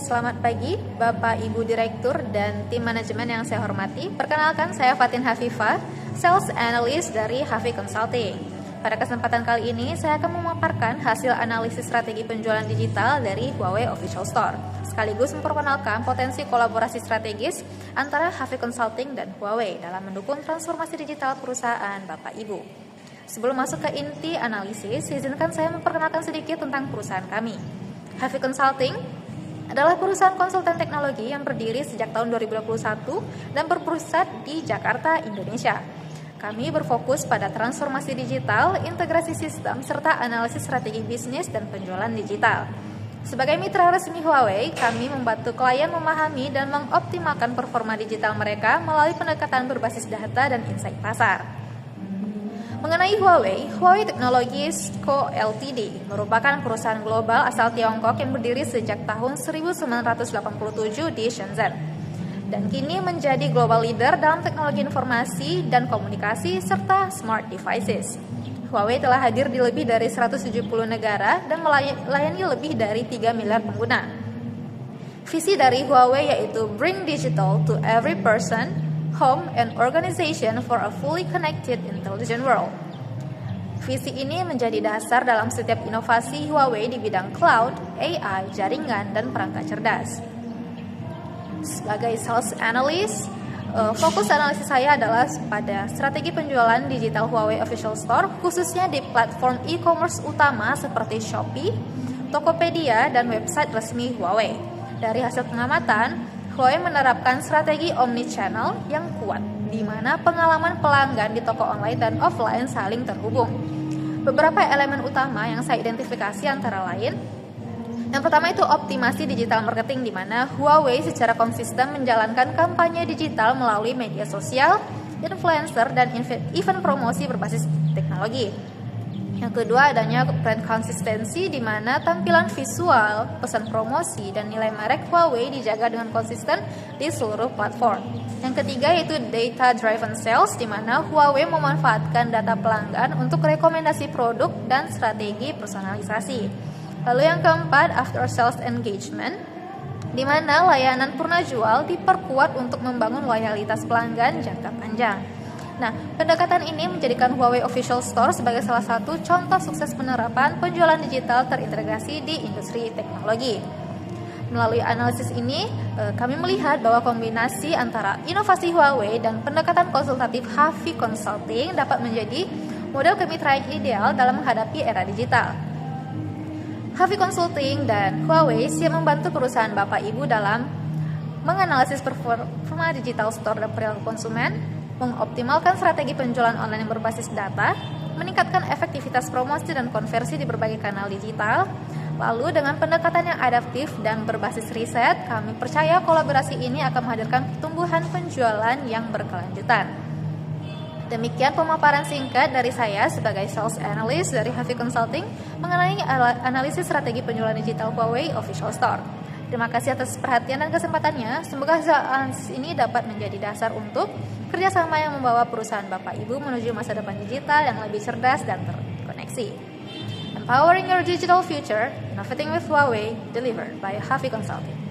Selamat pagi, Bapak Ibu Direktur dan tim manajemen yang saya hormati. Perkenalkan, saya Fatin Hafifah, Sales Analyst dari Hafi Consulting. Pada kesempatan kali ini, saya akan memaparkan hasil analisis strategi penjualan digital dari Huawei Official Store, sekaligus memperkenalkan potensi kolaborasi strategis antara Hafi Consulting dan Huawei dalam mendukung transformasi digital perusahaan Bapak Ibu. Sebelum masuk ke inti analisis, izinkan saya memperkenalkan sedikit tentang perusahaan kami. Hafi Consulting adalah perusahaan konsultan teknologi yang berdiri sejak tahun 2021 dan berpusat di Jakarta, Indonesia. Kami berfokus pada transformasi digital, integrasi sistem, serta analisis strategi bisnis dan penjualan digital. Sebagai mitra resmi Huawei, kami membantu klien memahami dan mengoptimalkan performa digital mereka melalui pendekatan berbasis data dan insight pasar. Mengenai Huawei Technologies Co. Ltd. merupakan perusahaan global asal Tiongkok yang berdiri sejak tahun 1987 di Shenzhen dan kini menjadi global leader dalam teknologi informasi dan komunikasi serta smart devices. Huawei telah hadir di lebih dari 170 negara dan melayani lebih dari 3 miliar pengguna. Visi dari Huawei yaitu Bring Digital to Every Person, Home, and Organization for a Fully Connected Intelligent World. Visi ini menjadi dasar dalam setiap inovasi Huawei di bidang cloud, AI, jaringan, dan perangkat cerdas. Sebagai sales analyst, fokus analisis saya adalah pada strategi penjualan digital Huawei Official Store, khususnya di platform e-commerce utama seperti Shopee, Tokopedia, dan website resmi Huawei. Dari hasil pengamatan, Huawei menerapkan strategi omnichannel yang kuat, di mana pengalaman pelanggan di toko online dan offline saling terhubung. Beberapa elemen utama yang saya identifikasi antara lain, yang pertama itu optimasi digital marketing, di mana Huawei secara konsisten menjalankan kampanye digital melalui media sosial, influencer, dan event promosi berbasis teknologi. Yang kedua, adanya brand konsistensi, di mana tampilan visual, pesan promosi, dan nilai merek Huawei dijaga dengan konsisten di seluruh platform. Yang ketiga yaitu data driven sales, di mana Huawei memanfaatkan data pelanggan untuk rekomendasi produk dan strategi personalisasi. Lalu yang keempat, after sales engagement, di mana layanan purna jual diperkuat untuk membangun loyalitas pelanggan jangka panjang. Nah, pendekatan ini menjadikan Huawei Official Store sebagai salah satu contoh sukses penerapan penjualan digital terintegrasi di industri teknologi. Melalui analisis ini, kami melihat bahwa kombinasi antara inovasi Huawei dan pendekatan konsultatif Hafi Consulting dapat menjadi model kemitraan ideal dalam menghadapi era digital. Hafi Consulting dan Huawei siap membantu perusahaan Bapak Ibu dalam menganalisis performa digital store dan perilaku konsumen, mengoptimalkan strategi penjualan online yang berbasis data, meningkatkan efektivitas promosi dan konversi di berbagai kanal digital. Lalu dengan pendekatan yang adaptif dan berbasis riset, kami percaya kolaborasi ini akan menghadirkan pertumbuhan penjualan yang berkelanjutan. Demikian pemaparan singkat dari saya sebagai sales analyst dari Hafi Consulting mengenai analisis strategi penjualan digital Huawei Official Store. Terima kasih atas perhatian dan kesempatannya. Semoga analisis ini dapat menjadi dasar untuk kerjasama yang membawa perusahaan Bapak Ibu menuju masa depan digital yang lebih cerdas dan terkoneksi. Empowering your digital future, innovating with Huawei, delivered by Hafi Consulting.